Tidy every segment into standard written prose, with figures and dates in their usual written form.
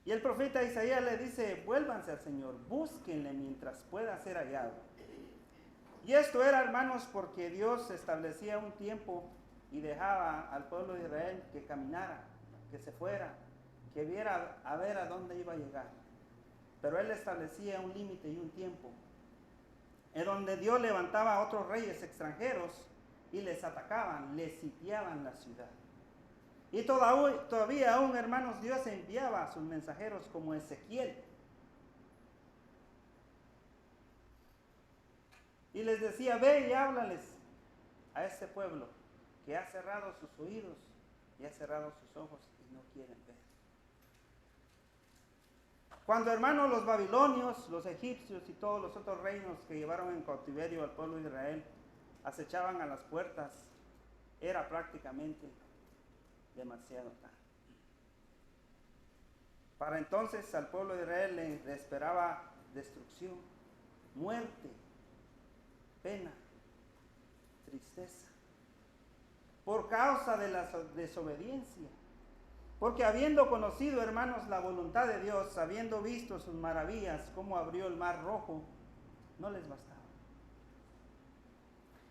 Y el profeta Isaías le dice, vuélvanse al Señor, búsquenle mientras pueda ser hallado. Y esto era, hermanos, porque Dios establecía un tiempo y dejaba al pueblo de Israel que caminara, que se fuera, que viera a ver a dónde iba a llegar. Pero Él establecía un límite y un tiempo, en donde Dios levantaba a otros reyes extranjeros y les atacaban, les sitiaban la ciudad. Y todavía aún, hermanos, Dios enviaba a sus mensajeros como Ezequiel. Y les decía, ve y háblales a este pueblo que ha cerrado sus oídos y ha cerrado sus ojos y no quieren ver. Cuando, hermanos, los babilonios, los egipcios y todos los otros reinos que llevaron en cautiverio al pueblo de Israel acechaban a las puertas, era prácticamente demasiado tarde. Para entonces al pueblo de Israel le esperaba destrucción, muerte, pena, tristeza, por causa de la desobediencia. Porque habiendo conocido, hermanos, la voluntad de Dios, habiendo visto sus maravillas, cómo abrió el mar rojo, no les bastaba.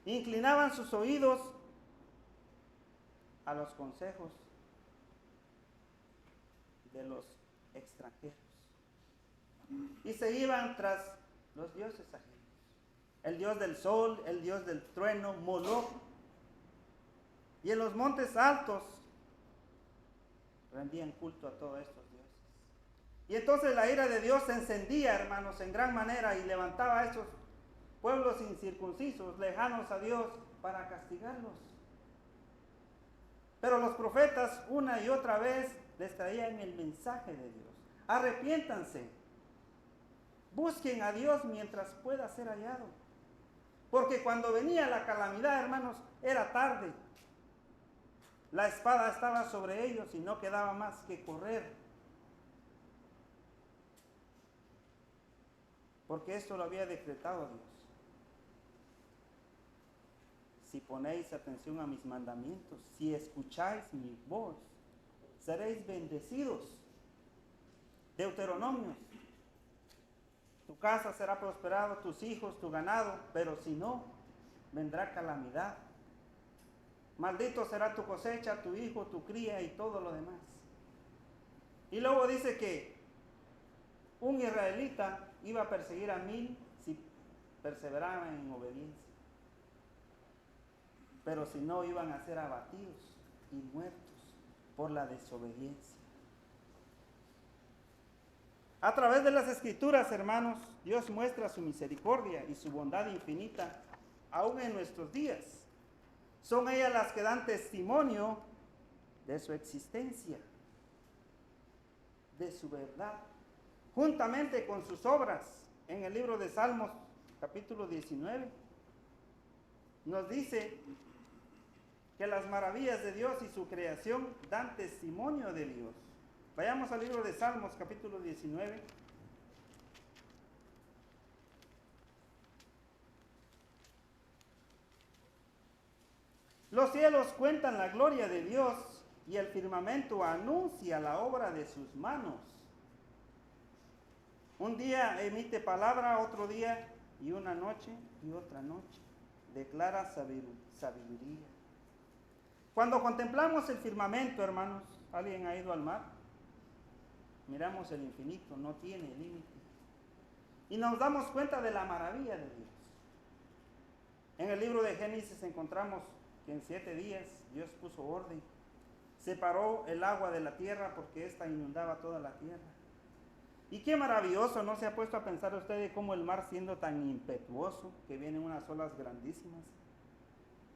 Inclinaban sus oídos a los consejos de los extranjeros y se iban tras los dioses ajenos. El dios del sol, el dios del trueno, Moloch. Y en los montes altos rendían culto a todos estos dioses. Y entonces la ira de Dios se encendía, hermanos, en gran manera y levantaba a esos pueblos incircuncisos, lejanos a Dios, para castigarlos. Pero los profetas una y otra vez les traían el mensaje de Dios. Arrepiéntanse. Busquen a Dios mientras pueda ser hallado. Porque cuando venía la calamidad, hermanos, era tarde. La espada estaba sobre ellos y no quedaba más que correr. Porque esto lo había decretado Dios. Si ponéis atención a mis mandamientos, si escucháis mi voz, seréis bendecidos. Deuteronomios. Tu casa será prosperada, tus hijos, tu ganado, pero si no, vendrá calamidad. Maldito será tu cosecha, tu hijo, tu cría y todo lo demás. Y luego dice que un israelita iba a perseguir a 1000 si perseveraban en obediencia. Pero si no, iban a ser abatidos y muertos por la desobediencia. A través de las Escrituras, hermanos, Dios muestra su misericordia y su bondad infinita, aún en nuestros días. Son ellas las que dan testimonio de su existencia, de su verdad, juntamente con sus obras. En el libro de Salmos, capítulo 19, nos dice que las maravillas de Dios y su creación dan testimonio de Dios. Vayamos al libro de Salmos, capítulo 19. Los cielos cuentan la gloria de Dios y el firmamento anuncia la obra de sus manos. Un día emite palabra, otro día y una noche y otra noche declara sabiduría. Cuando contemplamos el firmamento, hermanos, ¿alguien ha ido al mar? Miramos el infinito, no tiene límite. Y nos damos cuenta de la maravilla de Dios. En el libro de Génesis encontramos que en 7 días Dios puso orden. Separó el agua de la tierra porque ésta inundaba toda la tierra. Y qué maravilloso, ¿no se ha puesto a pensar usted de cómo el mar, siendo tan impetuoso, que vienen unas olas grandísimas,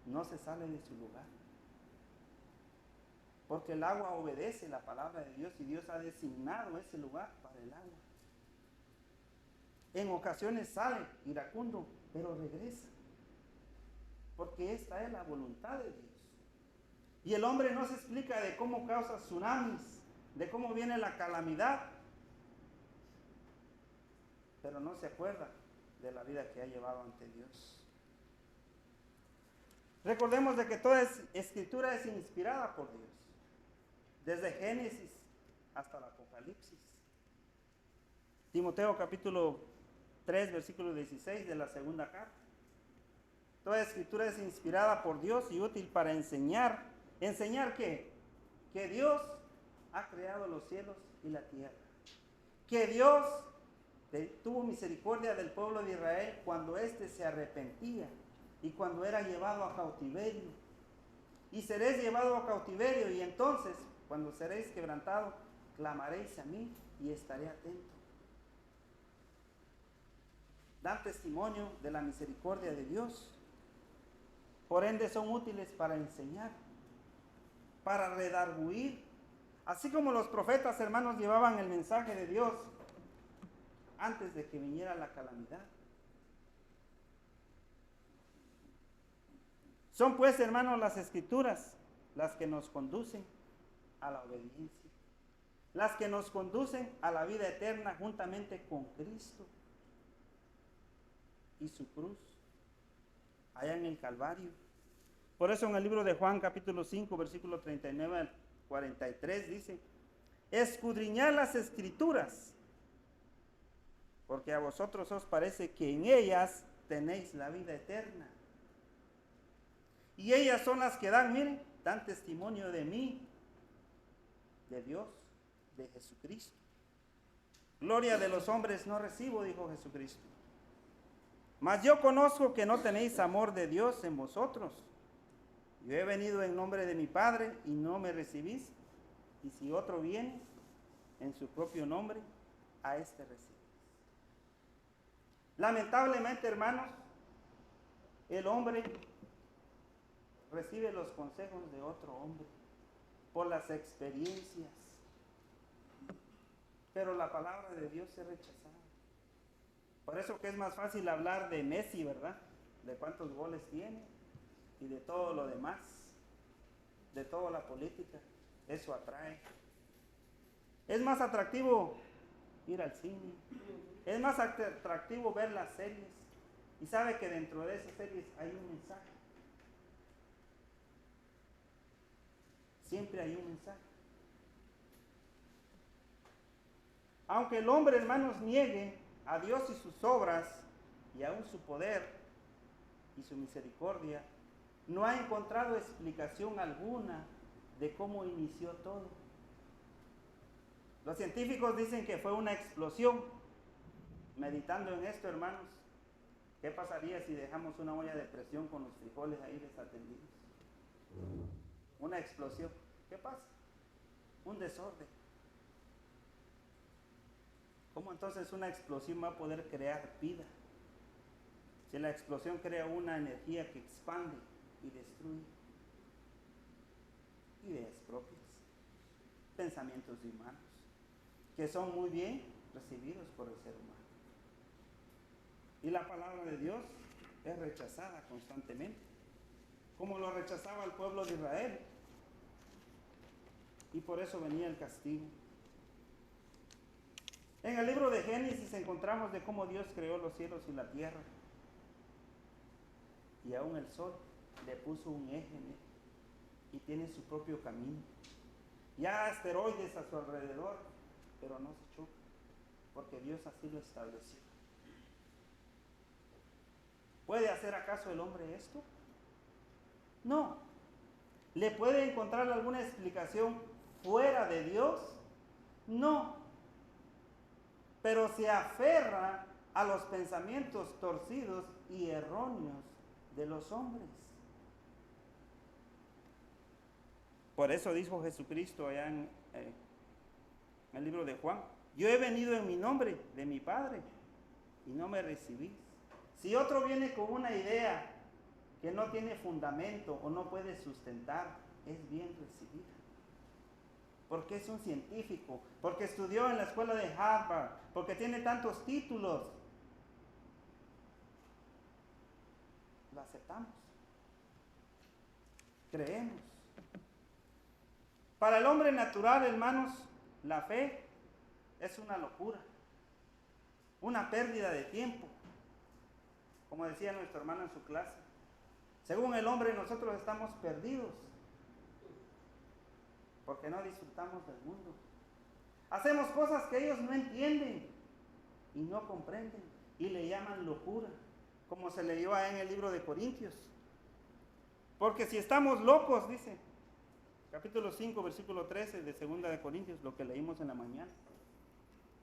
no se sale de su lugar? Porque el agua obedece la palabra de Dios y Dios ha designado ese lugar para el agua. En ocasiones sale iracundo, pero regresa. Porque esta es la voluntad de Dios. Y el hombre no se explica de cómo causa tsunamis, de cómo viene la calamidad, pero no se acuerda de la vida que ha llevado ante Dios. Recordemos de que toda escritura es inspirada por Dios. Desde Génesis hasta el Apocalipsis. Timoteo capítulo 3, versículo 16 de la segunda carta. Toda escritura es inspirada por Dios y útil para enseñar. ¿Enseñar qué? Que Dios ha creado los cielos y la tierra. Que Dios tuvo misericordia del pueblo de Israel cuando éste se arrepentía y cuando era llevado a cautiverio. Y seréis llevado a cautiverio, y entonces, cuando seréis quebrantados, clamaréis a mí y estaré atento. Dan testimonio de la misericordia de Dios. Por ende son útiles para enseñar, para redarguir. Así como los profetas, hermanos, llevaban el mensaje de Dios antes de que viniera la calamidad. Son pues, hermanos, las escrituras las que nos conducen a la obediencia, las que nos conducen a la vida eterna juntamente con Cristo y su cruz allá en el Calvario. Por eso en el libro de Juan capítulo 5 versículo 39 al 43 dice: escudriñad las escrituras, porque a vosotros os parece que en ellas tenéis la vida eterna. Y ellas son las que dan, miren, dan testimonio de mí, de Dios, de Jesucristo. Gloria de los hombres no recibo, dijo Jesucristo. Mas yo conozco que no tenéis amor de Dios en vosotros. Yo he venido en nombre de mi Padre y no me recibís. Y si otro viene en su propio nombre, a este recibís. Lamentablemente, hermanos, el hombre recibe los consejos de otro hombre por las experiencias, pero la palabra de Dios es rechazada. Por eso que es más fácil hablar de Messi, ¿verdad? De cuántos goles tiene y de todo lo demás, de toda la política. Eso atrae. Es más atractivo ir al cine, es más atractivo ver las series, y sabe que dentro de esas series hay un mensaje. Siempre hay un mensaje. Aunque el hombre, hermanos, niegue a Dios y sus obras, y aún su poder y su misericordia, no ha encontrado explicación alguna de cómo inició todo. Los científicos dicen que fue una explosión. Meditando en esto, hermanos, ¿qué pasaría si dejamos una olla de presión con los frijoles ahí desatendidos? Una explosión. ¿Qué pasa? Un desorden. ¿Cómo entonces una explosión va a poder crear vida? Si la explosión crea una energía que expande y destruye. Ideas propias, pensamientos humanos, que son muy bien recibidos por el ser humano. Y la palabra de Dios es rechazada constantemente, como lo rechazaba el pueblo de Israel. Y por eso venía el castigo. En el libro de Génesis encontramos de cómo Dios creó los cielos y la tierra. Y aún el sol le puso un eje y tiene su propio camino. Ya asteroides a su alrededor, pero no se choca, porque Dios así lo estableció. ¿Puede hacer acaso el hombre esto? No. ¿Le puede encontrar alguna explicación fuera de Dios? No. Pero se aferra a los pensamientos torcidos y erróneos de los hombres. Por eso dijo Jesucristo allá en el libro de Juan: yo he venido en mi nombre de mi Padre y no me recibís. Si otro viene con una idea que no tiene fundamento o no puede sustentar, es bien recibida. Porque es un científico, porque estudió en la escuela de Harvard, porque tiene tantos títulos. Lo aceptamos. Creemos. Para el hombre natural, hermanos, la fe es una locura, una pérdida de tiempo. Como decía nuestro hermano en su clase, según el hombre nosotros estamos perdidos, porque no disfrutamos del mundo. Hacemos cosas que ellos no entienden. y no comprenden y le llaman locura, como se leyó ahí en el libro de Corintios. Porque si estamos locos, dice, capítulo 5, versículo 13 de 2 de Corintios, lo que leímos en la mañana.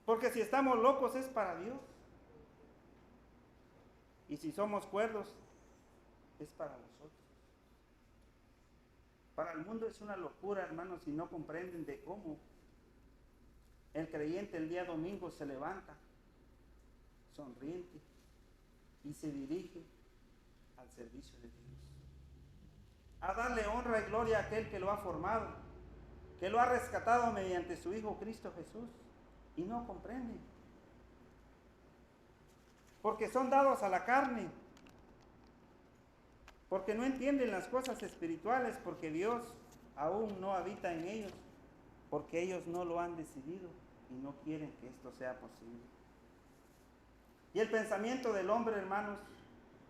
Porque si estamos locos es para Dios. Y si somos cuerdos, es para nosotros. Para el mundo es una locura, hermanos, si no comprenden de cómo el creyente el día domingo se levanta sonriente y se dirige al servicio de Dios. A darle honra y gloria a aquel que lo ha formado, que lo ha rescatado mediante su Hijo Cristo Jesús. Y no comprenden. Porque son dados a la carne. Porque no entienden las cosas espirituales, porque Dios aún no habita en ellos, porque ellos no lo han decidido y no quieren que esto sea posible. Y el pensamiento del hombre, hermanos,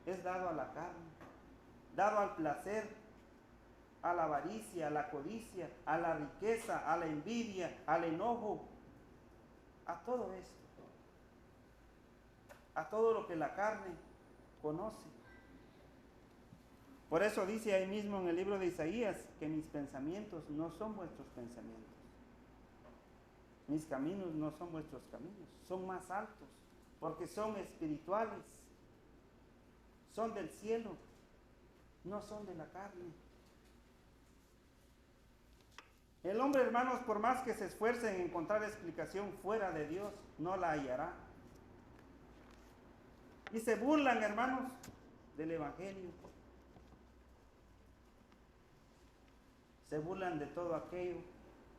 es dado a la carne, dado al placer, a la avaricia, a la codicia, a la riqueza, a la envidia, al enojo, a todo esto, a todo lo que la carne conoce. Por eso dice ahí mismo en el libro de Isaías que mis pensamientos no son vuestros pensamientos. Mis caminos no son vuestros caminos, son más altos, porque son espirituales, son del cielo, no son de la carne. El hombre, hermanos, por más que se esfuerce en encontrar explicación fuera de Dios, no la hallará. Y se burlan, hermanos, del Evangelio. Se burlan de todo aquello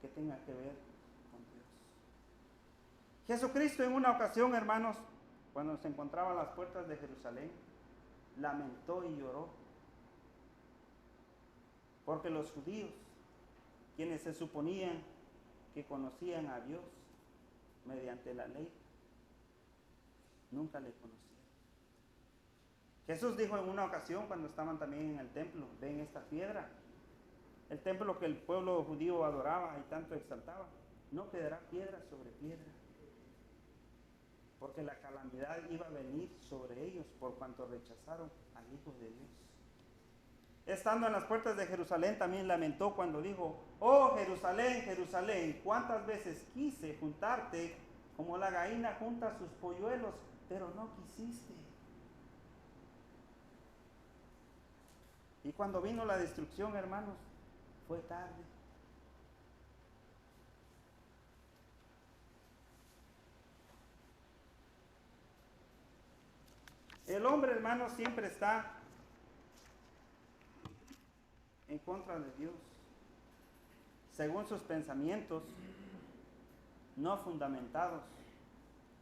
que tenga que ver con Dios. Jesucristo en una ocasión, hermanos, cuando se encontraba a las puertas de Jerusalén, lamentó y lloró. Porque los judíos, quienes se suponían que conocían a Dios mediante la ley, nunca le conocieron. Jesús dijo en una ocasión cuando estaban también en el templo, ven esta piedra, el templo que el pueblo judío adoraba y tanto exaltaba, no quedará piedra sobre piedra, porque la calamidad iba a venir sobre ellos por cuanto rechazaron al Hijo de Dios. Estando en las puertas de Jerusalén también lamentó cuando dijo, oh Jerusalén, Jerusalén, cuántas veces quise juntarte como la gallina junta sus polluelos, pero no quisiste. Y cuando vino la destrucción, hermanos, fue tarde. El hombre, hermanos, siempre está en contra de Dios. Según sus pensamientos, no fundamentados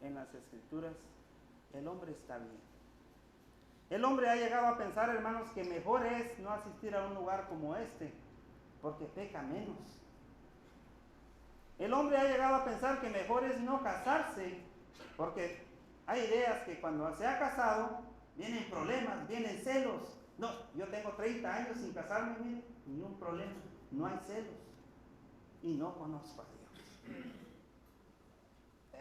en las Escrituras, el hombre está bien. El hombre ha llegado a pensar, hermanos, que mejor es no asistir a un lugar como este, porque peca menos. El hombre ha llegado a pensar que mejor es no casarse, porque hay ideas que cuando se ha casado, vienen problemas, vienen celos. No, yo tengo 30 años sin casarme, mire, ni un problema, no hay celos. Y no conozco a Dios.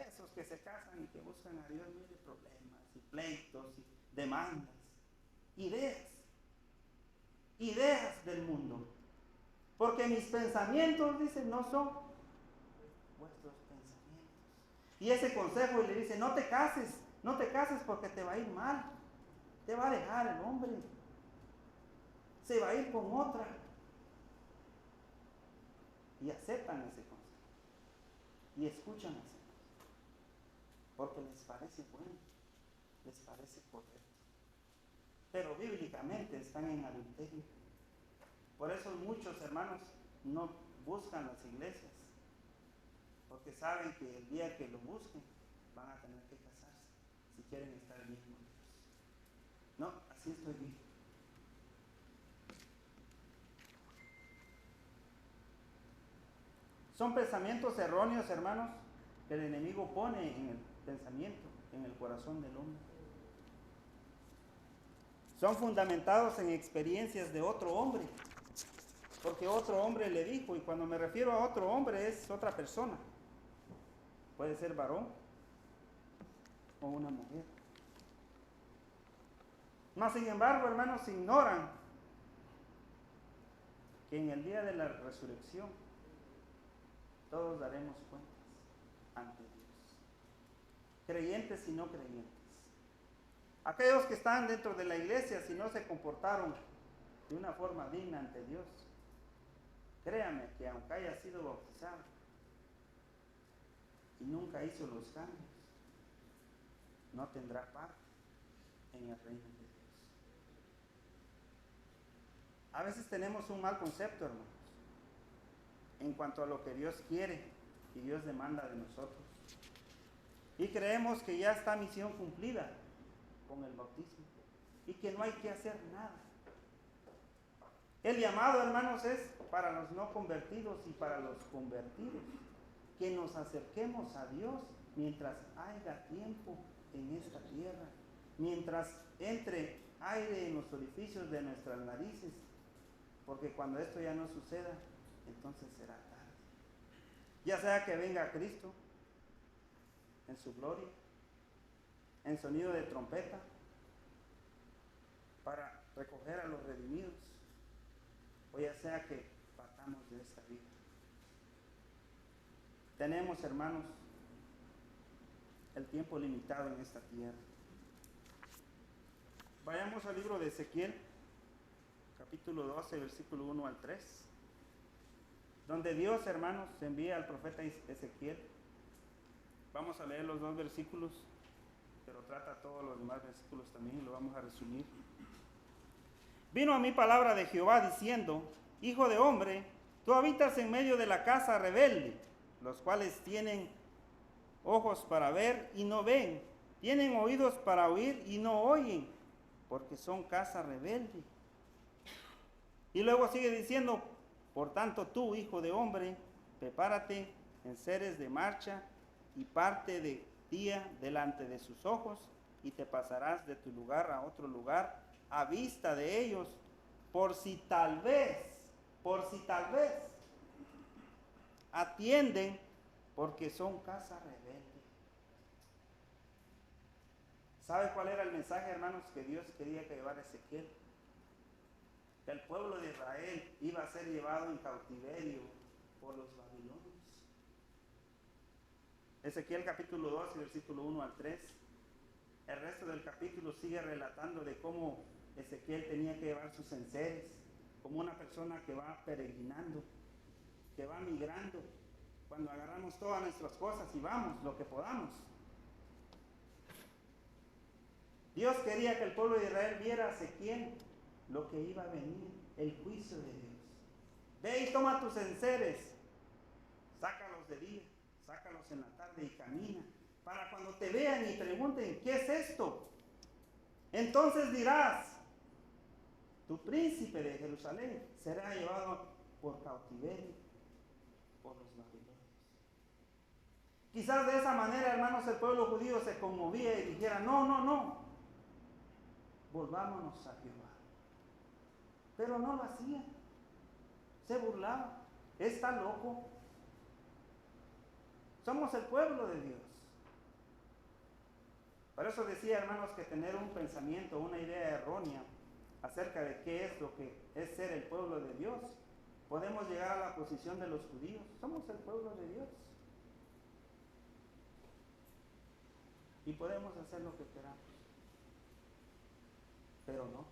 Esos que se casan y que buscan a Dios, mire, problemas y pleitos y demandas. Ideas del mundo. Porque mis pensamientos, dicen, no son vuestros pensamientos. Y ese consejo le dice, no te cases porque te va a ir mal. Te va a dejar el hombre. Se va a ir con otra. Y aceptan ese consejo. Y escuchan ese consejo. Porque les parece bueno. Les parece correcto. Pero bíblicamente están en adulterio. Por eso muchos hermanos no buscan las iglesias, porque saben que el día que lo busquen van a tener que casarse si quieren estar bien con Dios. No, así estoy bien. Son pensamientos erróneos, hermanos, que el enemigo pone en el pensamiento, en el corazón del hombre. Son fundamentados en experiencias de otro hombre, porque otro hombre le dijo, y cuando me refiero a otro hombre es otra persona. Puede ser varón, o una mujer. Mas sin embargo, hermanos, ignoran que en el día de la resurrección todos daremos cuentas ante Dios, creyentes y no creyentes. Aquellos que están dentro de la iglesia, si no se comportaron de una forma digna ante Dios, créame que aunque haya sido bautizado y nunca hizo los cambios, no tendrá parte en el reino de Dios. A veces tenemos un mal concepto, hermanos, en cuanto a lo que Dios quiere y Dios demanda de nosotros. Y creemos que ya está misión cumplida con el bautismo y que no hay que hacer nada. El llamado, hermanos, es para los no convertidos y para los convertidos, que nos acerquemos a Dios mientras haya tiempo en esta tierra, mientras entre aire en los orificios de nuestras narices, porque cuando esto ya no suceda, entonces será tarde. Ya sea que venga Cristo en su gloria, en sonido de trompeta, para recoger a los redimidos, o ya sea que partamos de esta vida. Tenemos, hermanos, el tiempo limitado en esta tierra. Vayamos al libro de Ezequiel, capítulo 12, versículo 1 al 3, donde Dios, hermanos, envía al profeta Ezequiel. Vamos a leer los dos versículos, pero trata todos los demás versículos también, lo vamos a resumir. Vino a mí palabra de Jehová diciendo: Hijo de hombre, tú habitas en medio de la casa rebelde, los cuales tienen ojos para ver y no ven, tienen oídos para oír y no oyen, porque son casa rebelde. Y luego sigue diciendo: por tanto tú, hijo de hombre, prepárate en seres de marcha y parte de día delante de sus ojos, y te pasarás de tu lugar a otro lugar a vista de ellos, por si tal vez atienden, porque son casa rebelde. ¿Sabe cuál era el mensaje, hermanos, que Dios quería que llevara Ezequiel? Que el pueblo de Israel iba a ser llevado en cautiverio por los babilonios. Ezequiel capítulo 2, versículo 1 al 3. El resto del capítulo sigue relatando de cómo Ezequiel tenía que llevar sus enseres, como una persona que va peregrinando, que va migrando, cuando agarramos todas nuestras cosas y vamos, lo que podamos. Dios quería que el pueblo de Israel viera a Ezequiel lo que iba a venir, el juicio de Dios. Ve y toma tus enseres, sácalos de día, sácalos en la tarde y camina, para cuando te vean y pregunten: ¿qué es esto? Entonces dirás: tu príncipe de Jerusalén será llevado por cautiverio por los babilonios. Quizás de esa manera, hermanos, el pueblo judío se conmovía y dijera: no, volvámonos a Jehová. Pero no lo hacían, se burlaban. Está loco. Somos el pueblo de Dios. Por eso decía, hermanos, que tener un pensamiento, una idea errónea acerca de qué es lo que es ser el pueblo de Dios, podemos llegar a la posición de los judíos. Somos el pueblo de Dios y podemos hacer lo que queramos, pero no.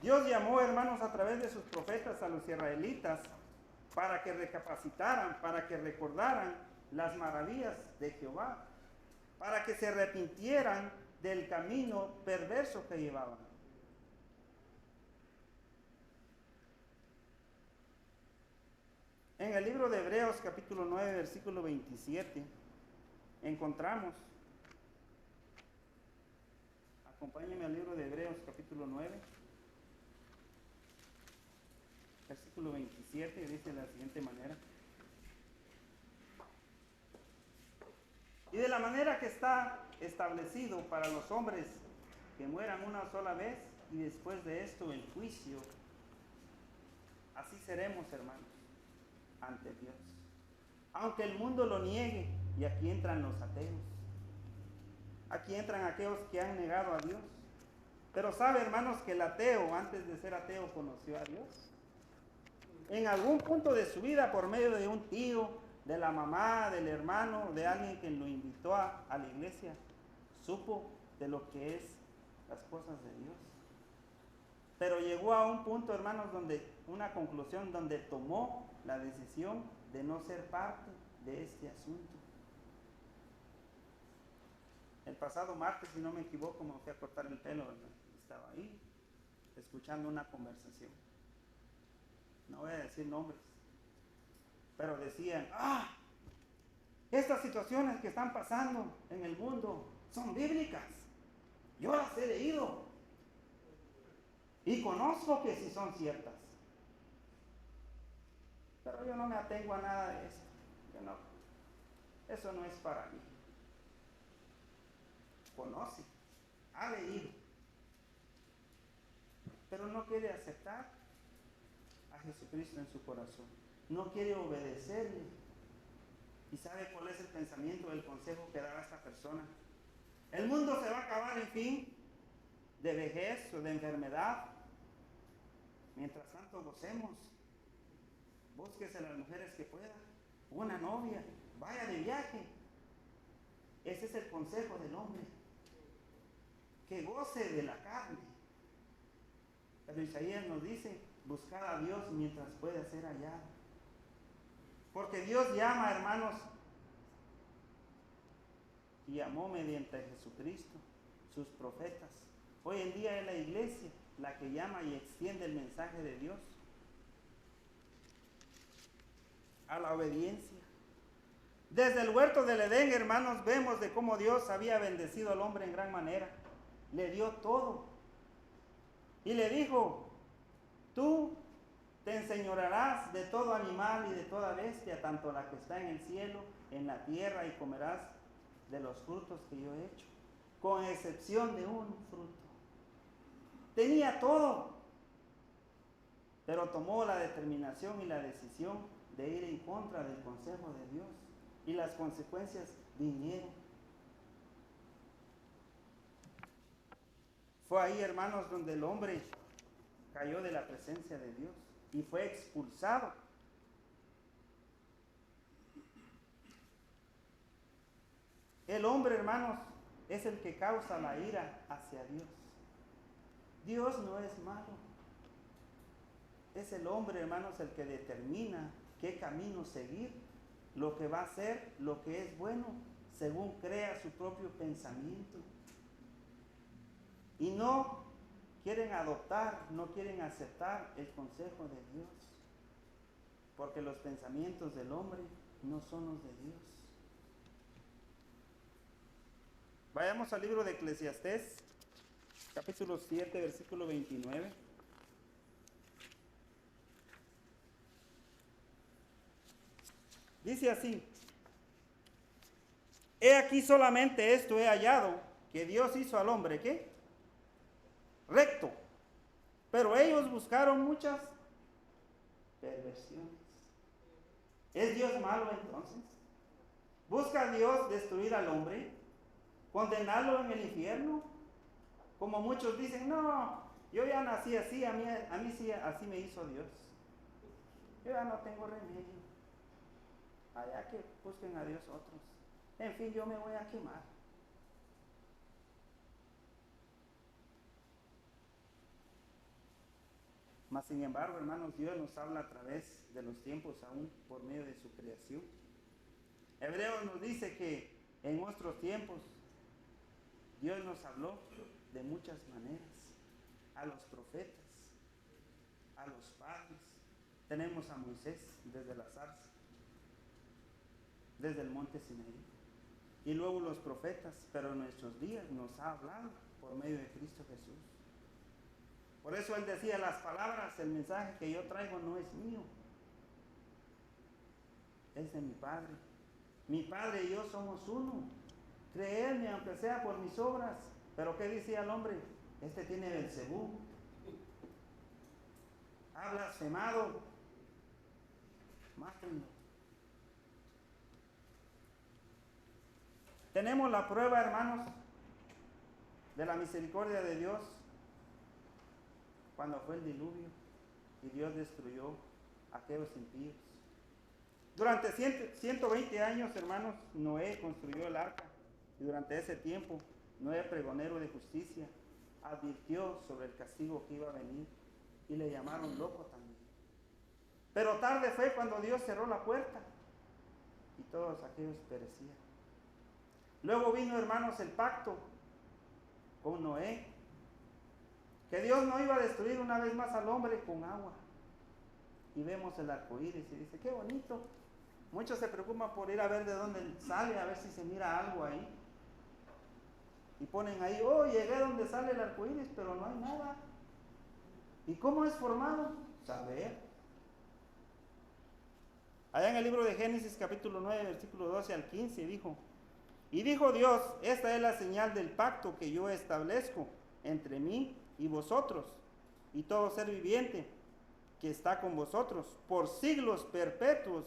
Dios llamó, hermanos, a través de sus profetas a los israelitas para que recapacitaran, para que recordaran las maravillas de Jehová, para que se arrepintieran del camino perverso que llevaban. En el libro de Hebreos capítulo 9, versículo 27, encontramos, acompáñenme al libro de Hebreos capítulo 9, versículo 27, dice de la siguiente manera: y de la manera que está establecido para los hombres que mueran una sola vez y después de esto el juicio, así seremos, hermanos, ante Dios. Aunque el mundo lo niegue, y aquí entran los ateos, Aquí entran aquellos que han negado a Dios. Pero sabe, hermanos, que el ateo, antes de ser ateo, conoció a Dios. En algún punto de su vida, por medio de un tío, de la mamá, del hermano, de alguien que lo invitó a la iglesia, supo de lo que es las cosas de Dios. Pero llegó a un punto, hermanos, una conclusión donde tomó la decisión de no ser parte de este asunto. El pasado martes, si no me equivoco, me fui a cortar el pelo, estaba ahí, escuchando una conversación. No voy a decir nombres, pero decían, estas situaciones que están pasando en el mundo son bíblicas. Yo las he leído y conozco que sí son ciertas. Pero yo no me atengo a nada de esto. Eso no es para mí. Conoce, ha leído, pero no quiere aceptar a Jesucristo en su corazón. No quiere obedecerle. ¿Y sabe cuál es el pensamiento, el consejo que daba esta persona? El mundo se va a acabar, en fin, de vejez o de enfermedad. Mientras tanto gocemos. Búsquese las mujeres que pueda, una novia, vaya de viaje. Ese es el consejo del hombre. Que goce de la carne. Pero Isaías nos dice, buscar a Dios mientras pueda ser hallado. Porque Dios llama, hermanos, y llamó mediante Jesucristo, sus profetas. Hoy en día es la iglesia la que llama y extiende el mensaje de Dios a la obediencia. Desde el huerto del Edén, hermanos, vemos de cómo Dios había bendecido al hombre en gran manera. Le dio todo. Y le dijo, tú te enseñorearás de todo animal y de toda bestia, tanto la que está en el cielo, en la tierra, y comerás de los frutos que yo he hecho, con excepción de un fruto. Tenía todo, pero tomó la determinación y la decisión de ir en contra del consejo de Dios, y las consecuencias vinieron. Fue ahí, hermanos, donde el hombre cayó de la presencia de Dios y fue expulsado. El hombre, hermanos, es el que causa la ira hacia Dios. Dios no es malo. Es el hombre, hermanos, el que determina qué camino seguir, lo que va a hacer, lo que es bueno, según crea su propio pensamiento. Y no quieren adoptar, no quieren aceptar el consejo de Dios, porque los pensamientos del hombre no son los de Dios. Vayamos al libro de Eclesiastés, capítulo 7, versículo 29. Dice así: he aquí solamente esto he hallado, que Dios hizo al hombre, ¿qué? Recto. Pero ellos buscaron muchas perversiones. ¿Es Dios malo entonces? ¿Busca Dios destruir al hombre? ¿Condenarlo en el infierno? Como muchos dicen, no, yo ya nací así, a mí sí, así me hizo Dios. Yo ya no tengo remedio. Allá que busquen a Dios otros. En fin, yo me voy a quemar. Mas sin embargo, hermanos, Dios nos habla a través de los tiempos, aún por medio de su creación. Hebreos nos dice que en nuestros tiempos Dios nos habló de muchas maneras. A los profetas, a los padres. Tenemos a Moisés desde la zarza, desde el monte Sinaí. Y luego los profetas, pero en nuestros días nos ha hablado por medio de Cristo Jesús. Por eso él decía, las palabras, el mensaje que yo traigo no es mío, es de mi Padre. Mi Padre y yo somos uno. Creedme, aunque sea por mis obras. Pero ¿qué decía el hombre? Este tiene Belcebú. Ha blasfemado. Mátenlo. Tenemos la prueba, hermanos, de la misericordia de Dios cuando fue el diluvio y Dios destruyó a aquellos impíos. Durante 120 años, hermanos, Noé construyó el arca y durante ese tiempo Noé, pregonero de justicia, advirtió sobre el castigo que iba a venir y le llamaron loco también. Pero tarde fue cuando Dios cerró la puerta y todos aquellos perecían. Luego vino, hermanos, el pacto con Noé, que Dios no iba a destruir una vez más al hombre con agua. Y vemos el arco iris y dice, qué bonito. Muchos se preocupan por ir a ver de dónde sale, a ver si se mira algo ahí. Y ponen ahí, oh, llegué donde sale el arco iris, pero no hay nada. ¿Y cómo es formado? Saber. Allá en el libro de Génesis capítulo 9, versículo 12 al 15 dijo, y dijo Dios, esta es la señal del pacto que yo establezco entre mí y vosotros y todo ser viviente que está con vosotros por siglos perpetuos.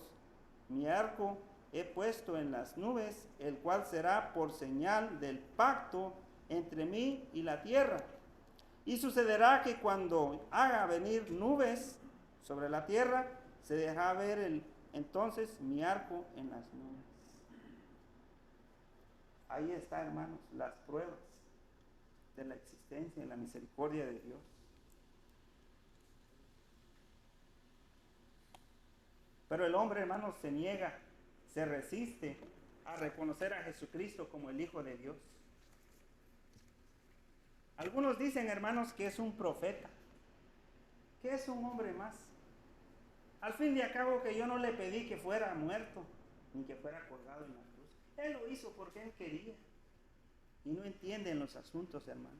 Mi arco he puesto en las nubes, el cual será por señal del pacto entre mí y la tierra. Y sucederá que cuando haga venir nubes sobre la tierra, se dejará ver entonces mi arco en las nubes. Ahí está, hermanos, las pruebas de la existencia y la misericordia de Dios. Pero el hombre, hermanos, se niega, se resiste a reconocer a Jesucristo como el Hijo de Dios. Algunos dicen, hermanos, que es un profeta, que es un hombre más. Al fin y al cabo que yo no le pedí que fuera muerto, ni que fuera colgado en la cruz. Él lo hizo porque Él quería. Y no entienden los asuntos, hermanos.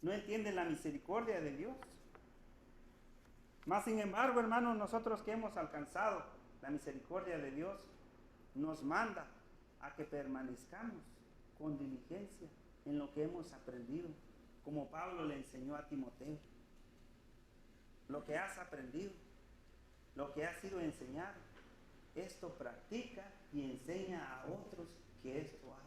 No entienden la misericordia de Dios. Mas sin embargo, hermanos, nosotros que hemos alcanzado la misericordia de Dios, nos manda a que permanezcamos con diligencia en lo que hemos aprendido, como Pablo le enseñó a Timoteo. Lo que has aprendido, lo que has sido enseñado, esto practica y enseña a otros que esto hagan.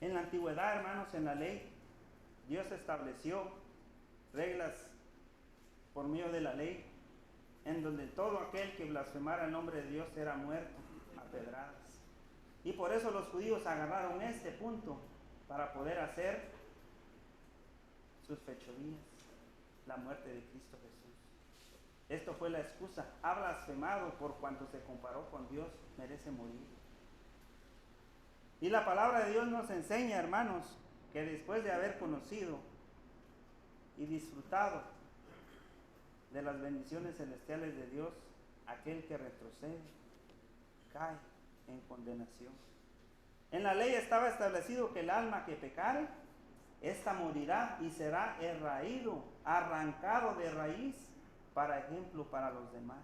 En la antigüedad, hermanos, en la ley, Dios estableció reglas por medio de la ley, en donde todo aquel que blasfemara el nombre de Dios era muerto a pedradas. Y por eso los judíos agarraron este punto para poder hacer sus fechorías, la muerte de Cristo Jesús. Esto fue la excusa. Ha blasfemado por cuanto se comparó con Dios, merece morir. Y la palabra de Dios nos enseña, hermanos, que después de haber conocido y disfrutado de las bendiciones celestiales de Dios, aquel que retrocede cae en condenación. En la ley estaba establecido que el alma que pecare, ésta morirá y será raído, arrancado de raíz, para ejemplo para los demás.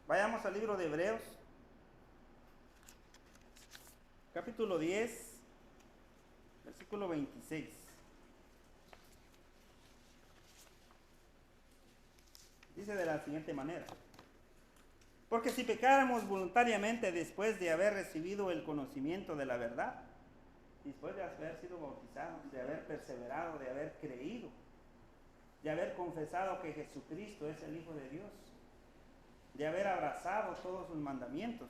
Vayamos al libro de Hebreos, capítulo 10, versículo 26. Dice de la siguiente manera: porque si pecáramos voluntariamente después de haber recibido el conocimiento de la verdad, después de haber sido bautizados, de haber perseverado, de haber creído, de haber confesado que Jesucristo es el Hijo de Dios, de haber abrazado todos sus mandamientos,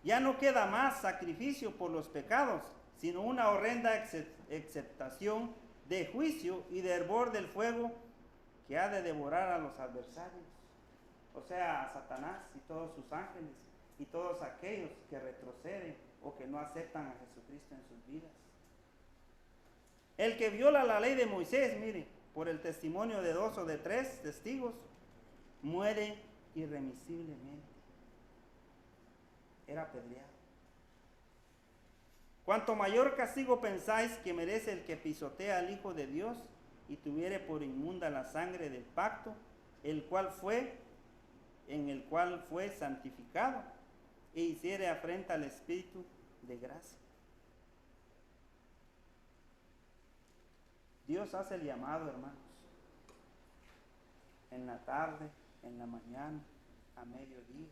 ya no queda más sacrificio por los pecados, sino una horrenda aceptación de juicio y de hervor del fuego que ha de devorar a los adversarios, o sea, a Satanás y todos sus ángeles y todos aquellos que retroceden o que no aceptan a Jesucristo en sus vidas. El que viola la ley de Moisés, mire, por el testimonio de 2 o de 3 testigos, muere irremisiblemente. Era apedreado. Cuanto mayor castigo pensáis que merece el que pisotea al Hijo de Dios y tuviere por inmunda la sangre del pacto, en el cual fue santificado, e hiciere afrenta al Espíritu de gracia. Dios hace el llamado, hermanos, en la tarde, en la mañana, a mediodía,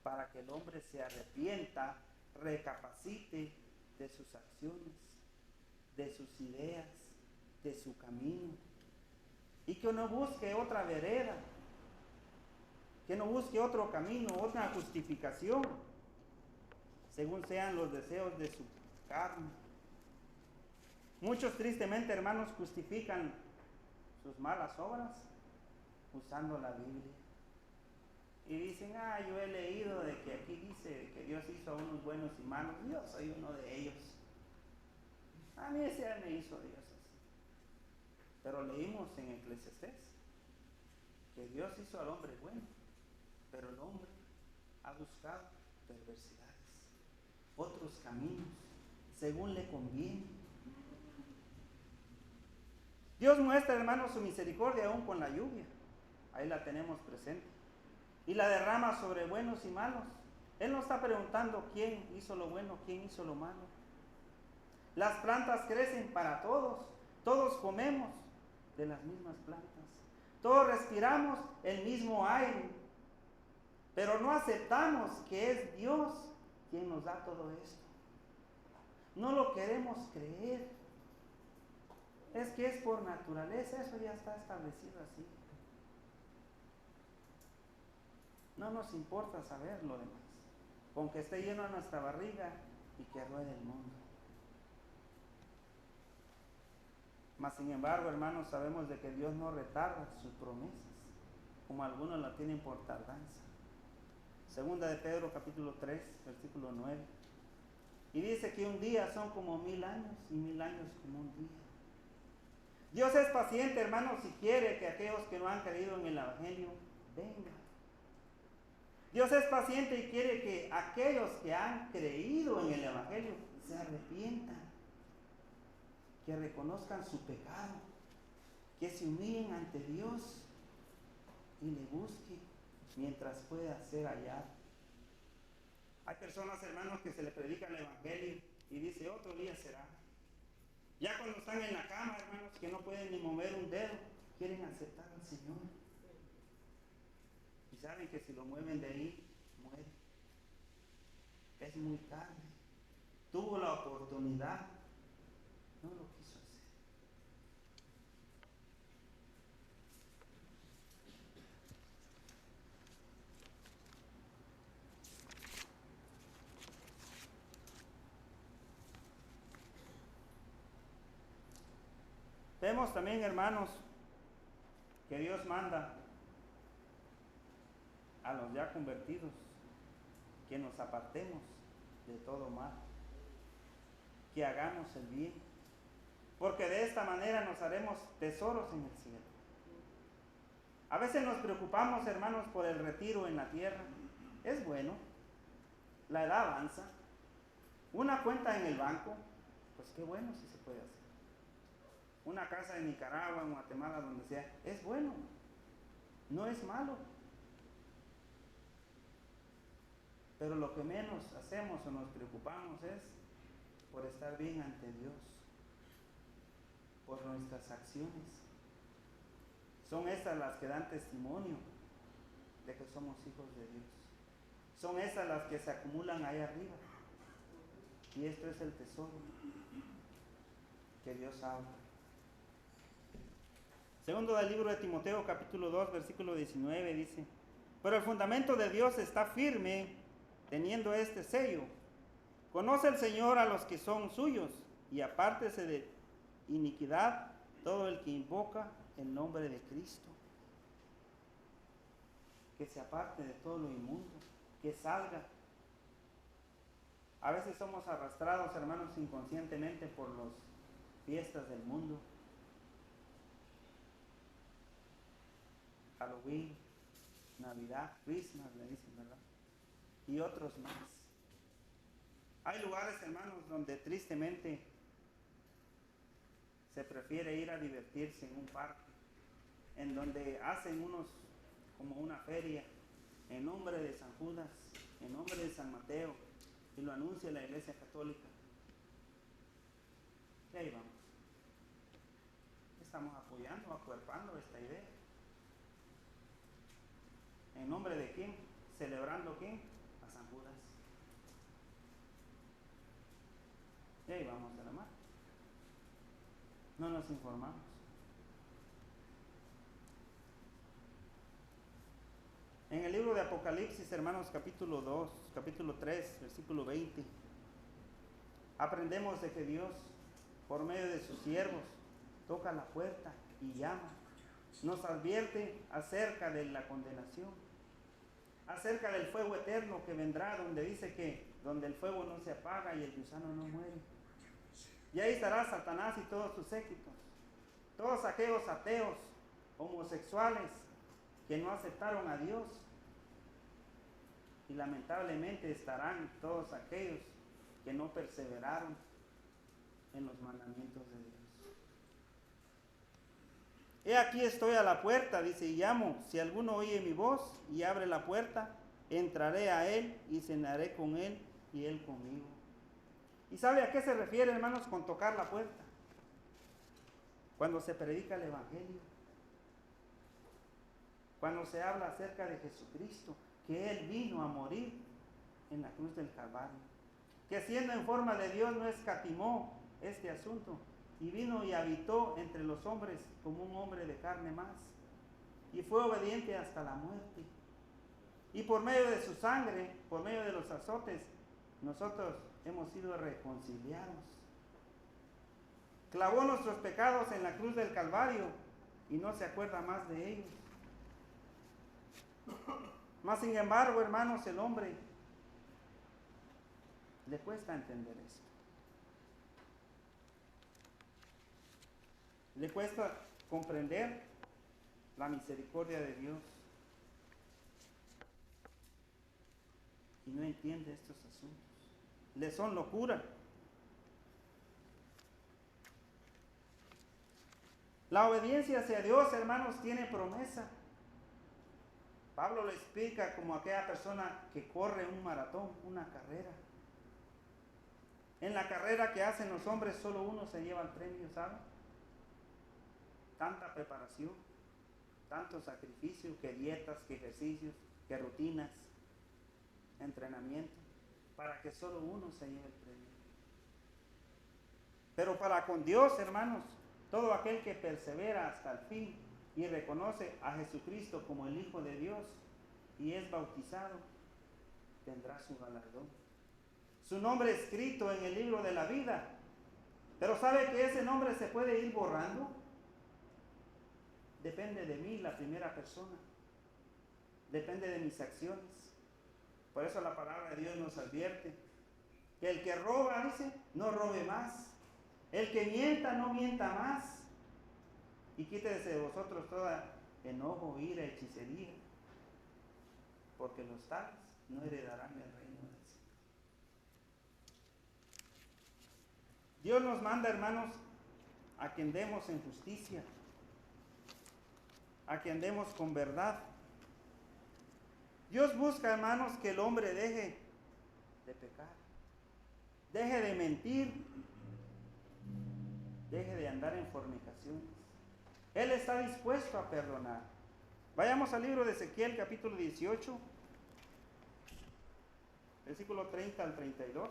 para que el hombre se arrepienta, recapacite de sus acciones, de sus ideas, de su camino, y que no busque otra vereda, que no busque otro camino, otra justificación, según sean los deseos de su carne. Muchos tristemente, hermanos, justifican sus malas obras usando la Biblia. Y dicen, yo he leído de que aquí dice que Dios hizo a unos buenos y malos, yo soy uno de ellos. A mí ese me hizo Dios así. Pero leímos en Eclesiastés que Dios hizo al hombre bueno, pero el hombre ha buscado perversidades, otros caminos, según le conviene. Dios muestra, hermanos, su misericordia aún con la lluvia. Ahí la tenemos presente. Y la derrama sobre buenos y malos. Él no está preguntando quién hizo lo bueno, quién hizo lo malo. Las plantas crecen para todos. Todos comemos de las mismas plantas. Todos respiramos el mismo aire. Pero no aceptamos que es Dios quien nos da todo esto. No lo queremos creer. Es que es por naturaleza, eso ya está establecido así. No nos importa saber lo demás, con que esté lleno nuestra barriga y que ruede el mundo. Mas sin embargo, hermanos, sabemos de que Dios no retarda sus promesas, como algunos la tienen por tardanza. Segunda de Pedro capítulo 3, versículo 9. Y dice que un día son como 1000 años y 1000 años como un día. Dios es paciente, hermanos, y quiere que aquellos que no han creído en el Evangelio vengan. Dios es paciente y quiere que aquellos que han creído en el Evangelio se arrepientan, que reconozcan su pecado, que se humillen ante Dios y le busquen mientras pueda ser hallado. Hay personas, hermanos, que se les predica el Evangelio y dice, otro día será. Ya cuando están en la cama, hermanos, que no pueden ni mover un dedo, quieren aceptar al Señor. Y saben que si lo mueven de ahí, muere. Es muy tarde. Tuvo la oportunidad, no lo quiso hacer. Vemos también, hermanos, que Dios manda a los ya convertidos que nos apartemos de todo mal, que hagamos el bien, porque de esta manera nos haremos tesoros en el cielo. A veces nos preocupamos, hermanos, por el retiro en la tierra. Es bueno, la edad avanza. Una cuenta en el banco, pues qué bueno si se puede hacer. Una casa en Nicaragua, en Guatemala, donde sea, es bueno, no es malo. Pero lo que menos hacemos o nos preocupamos es por estar bien ante Dios, por nuestras acciones. Son estas las que dan testimonio de que somos hijos de Dios. Son estas las que se acumulan ahí arriba. Y esto es el tesoro que Dios habla. Segundo del libro de Timoteo, capítulo 2, versículo 19, dice: pero el fundamento de Dios está firme, teniendo este sello. Conoce el Señor a los que son suyos, y apártese de iniquidad todo el que invoca el nombre de Cristo. Que se aparte de todo lo inmundo, que salga. A veces somos arrastrados, hermanos, inconscientemente por las fiestas del mundo. Halloween, Navidad, Christmas, le dicen, ¿verdad? Y otros más. Hay lugares, hermanos, donde tristemente se prefiere ir a divertirse en un parque, en donde hacen unos como una feria en nombre de San Judas, en nombre de San Mateo, y lo anuncia la Iglesia Católica. Y ahí vamos. Estamos apoyando, acuerpando esta idea. ¿En nombre de quién? ¿Celebrando quién? A a San Judas. Y ahí vamos a la mar. No nos informamos. En el libro de Apocalipsis, hermanos, capítulo 2, capítulo 3, versículo 20, aprendemos de que Dios, por medio de sus siervos, toca la puerta y llama. Nos advierte acerca de la condenación, acerca del fuego eterno que vendrá, donde dice que donde el fuego no se apaga y el gusano no muere. Y ahí estará Satanás y todos sus séquitos, todos aquellos ateos, homosexuales, que no aceptaron a Dios. Y lamentablemente estarán todos aquellos que no perseveraron en los mandamientos de Dios. He aquí estoy a la puerta, dice, y llamo. Si alguno oye mi voz y abre la puerta, entraré a él y cenaré con él y él conmigo. ¿Y sabe a qué se refiere, hermanos, con tocar la puerta? Cuando se predica el Evangelio, cuando se habla acerca de Jesucristo, que Él vino a morir en la cruz del Calvario, que siendo en forma de Dios no escatimó este asunto, y vino y habitó entre los hombres como un hombre de carne más, y fue obediente hasta la muerte. Y por medio de su sangre, por medio de los azotes, nosotros hemos sido reconciliados. Clavó nuestros pecados en la cruz del Calvario y no se acuerda más de ellos. Mas sin embargo, hermanos, el hombre le cuesta entender esto. Le cuesta comprender la misericordia de Dios. Y no entiende estos asuntos. Le son locura. La obediencia hacia Dios, hermanos, tiene promesa. Pablo lo explica como aquella persona que corre un maratón, una carrera. En la carrera que hacen los hombres, solo uno se lleva el premio, ¿sabe? Tanta preparación, tanto sacrificio, que dietas, que ejercicios, que rutinas, entrenamiento, para que solo uno se lleve el premio. Pero para con Dios, hermanos, todo aquel que persevera hasta el fin y reconoce a Jesucristo como el Hijo de Dios y es bautizado, tendrá su galardón. Su nombre escrito en el libro de la vida. Pero ¿sabe que ese nombre se puede ir borrando? Depende de mí, la primera persona. Depende de mis acciones. Por eso la palabra de Dios nos advierte que el que roba, dice, no robe más. El que mienta, no mienta más. Y quítese de vosotros toda enojo, ira, hechicería, porque los tales no heredarán el reino del Señor. Dios nos manda, hermanos, a que andemos en justicia, a que andemos con verdad. Dios busca, hermanos, que el hombre deje de pecar, deje de mentir, deje de andar en fornicaciones. Él está dispuesto a perdonar. Vayamos al libro de Ezequiel, capítulo 18, versículo 30 al 32.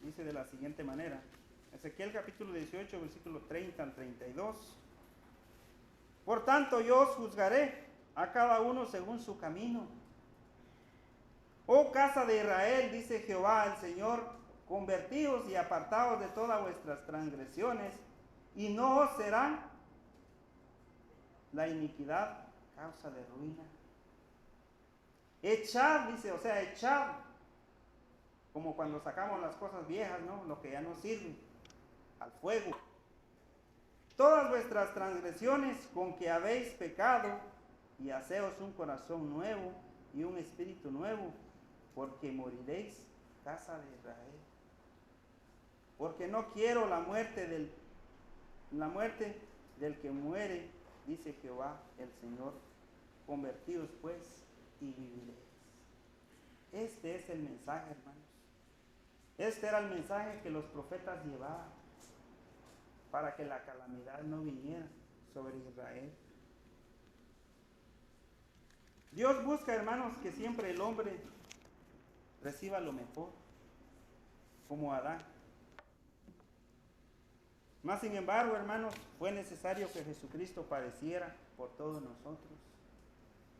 Dice de la siguiente manera, Ezequiel capítulo 18, versículo 30 al 32. Por tanto yo os juzgaré a cada uno según su camino. Oh casa de Israel, dice Jehová el Señor, convertíos y apartaos de todas vuestras transgresiones, y no os será la iniquidad causa de ruina. Echad, dice, o sea, echad, como cuando sacamos las cosas viejas, ¿no? Lo que ya no sirve, al fuego. Todas vuestras transgresiones con que habéis pecado, y haceos un corazón nuevo y un espíritu nuevo, porque moriréis, casa de Israel. Porque no quiero la muerte del que muere, dice Jehová el Señor. Convertidos pues y viviréis. Este es el mensaje, hermanos. Este era el mensaje que los profetas llevaban. para que la calamidad no viniera sobre Israel. Dios busca, hermanos, que siempre el hombre reciba lo mejor, como Adán. Mas sin embargo, hermanos, fue necesario que Jesucristo padeciera por todos nosotros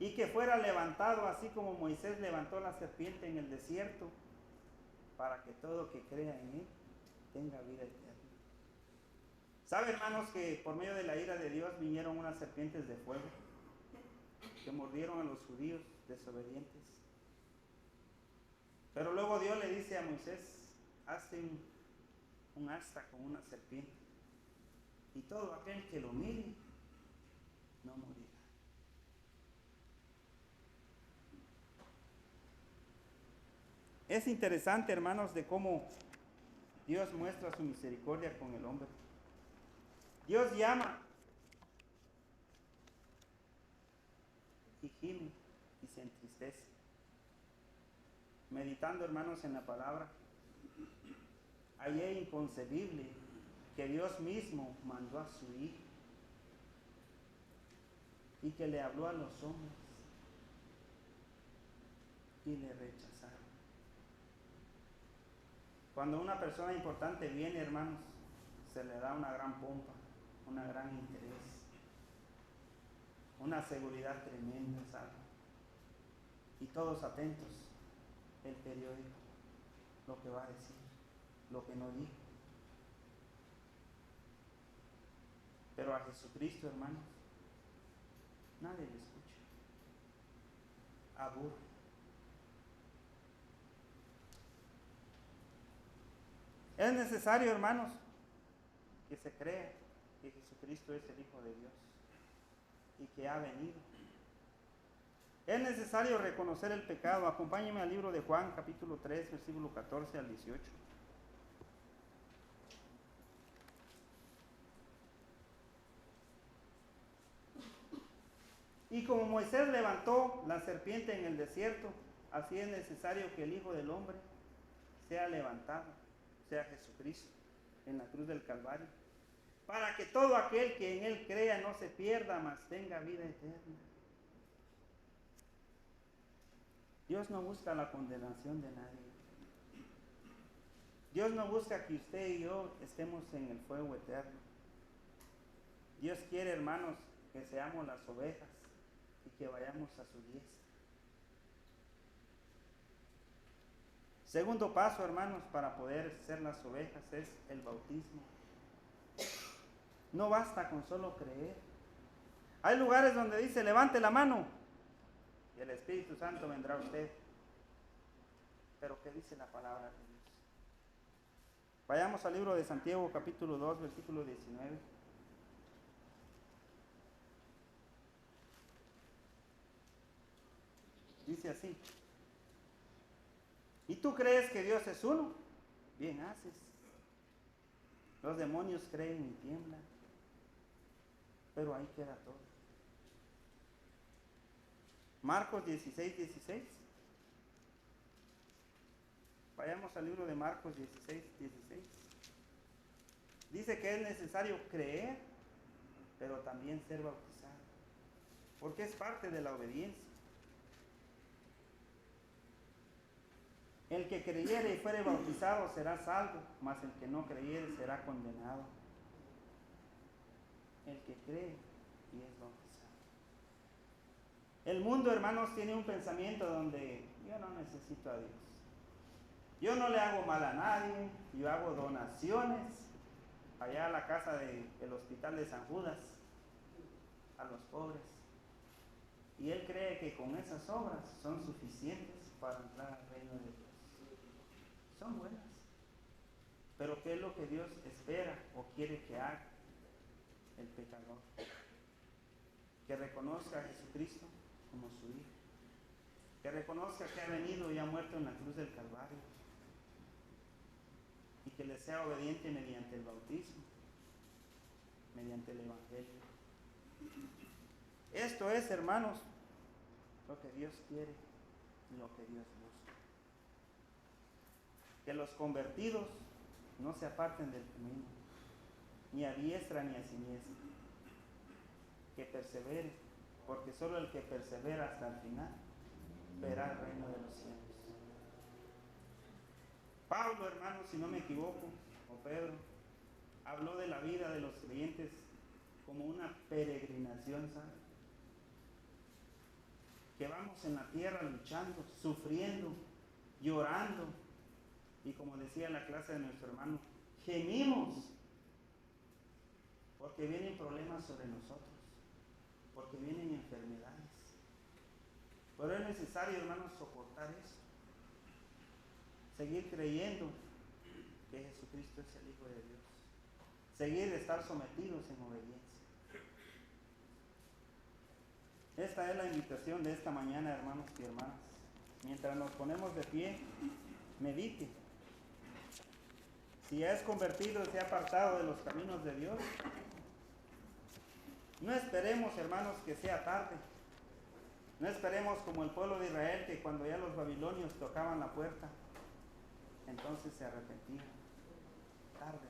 y que fuera levantado así como Moisés levantó la serpiente en el desierto, para que todo que crea en él tenga vida eterna. ¿Sabe, hermanos, que por medio de la ira de Dios vinieron unas serpientes de fuego que mordieron a los judíos desobedientes? Pero luego Dios le dice a Moisés, hazte un asta con una serpiente, y todo aquel que lo mire no morirá. Es interesante, hermanos, de cómo Dios muestra su misericordia con el hombre. Dios llama y gime y se entristece. Meditando, hermanos, en la palabra, hallé inconcebible que Dios mismo mandó a su Hijo y que le habló a los hombres y le rechazaron. Cuando una persona importante viene, hermanos, se le da una gran pompa, una gran interés, una seguridad tremenda, ¿sabe? Y todos atentos, el periódico, lo que va a decir, lo que no dijo. Pero a Jesucristo, hermanos, nadie le escucha. Aburre. Es necesario, hermanos, que se crea que Jesucristo es el Hijo de Dios y que ha venido. Es necesario reconocer el pecado. Acompáñenme al libro de Juan, capítulo 3, versículo 14 al 18. Y como Moisés levantó la serpiente en el desierto, así es necesario que el Hijo del Hombre sea levantado, sea Jesucristo, en la cruz del Calvario, para que todo aquel que en Él crea no se pierda, mas tenga vida eterna. Dios no busca la condenación de nadie. Dios no busca que usted y yo estemos en el fuego eterno. Dios quiere, hermanos, que seamos las ovejas y que vayamos a su diestra. Segundo paso, hermanos, para poder ser las ovejas es el bautismo. No basta con solo creer. Hay lugares donde dice, levante la mano y el Espíritu Santo vendrá a usted. Pero ¿qué dice la palabra de Dios? Vayamos al libro de Santiago, capítulo 2, versículo 19. Dice así: ¿y tú crees que Dios es uno? Bien haces. Los demonios creen y tiemblan. Pero ahí queda todo. Marcos 16, 16. Vayamos al libro de Marcos 16, 16. Dice que es necesario creer, pero también ser bautizado, porque es parte de la obediencia. El que creyere y fuere bautizado será salvo, mas el que no creyere será condenado. El que cree y es bautizado. El mundo, hermanos, tiene un pensamiento donde yo no necesito a Dios. Yo no le hago mal a nadie, yo hago donaciones allá a la casa del hospital de San Judas, a los pobres. Y él cree que con esas obras son suficientes para entrar al reino de Dios. Son buenas. Pero ¿qué es lo que Dios espera o quiere que haga el pecador? Que reconozca a Jesucristo como su Hijo. Que reconozca que ha venido y ha muerto en la cruz del Calvario. Y que le sea obediente mediante el bautismo, mediante el Evangelio. Esto es, hermanos, lo que Dios quiere y lo que Dios busca. Que los convertidos no se aparten del camino. ni a diestra ni a siniestra. Que persevere, porque solo el que persevera hasta el final verá el reino de los cielos. Pablo, hermano, si no me equivoco, o Pedro, habló de la vida de los creyentes como una peregrinación, ¿sabe? Que vamos en la tierra luchando, sufriendo, llorando, y como decía la clase de nuestro hermano, gemimos, porque vienen problemas sobre nosotros, porque vienen enfermedades. Pero es necesario, hermanos, soportar eso. Seguir creyendo que Jesucristo es el Hijo de Dios. Seguir estar sometidos en obediencia. Esta es la invitación de esta mañana, hermanos y hermanas. Mientras nos ponemos de pie, medite. Si ya es convertido, se ha apartado de los caminos de Dios, no esperemos, hermanos, que sea tarde. No esperemos como el pueblo de Israel, que cuando ya los babilonios tocaban la puerta, entonces se arrepentían. Tarde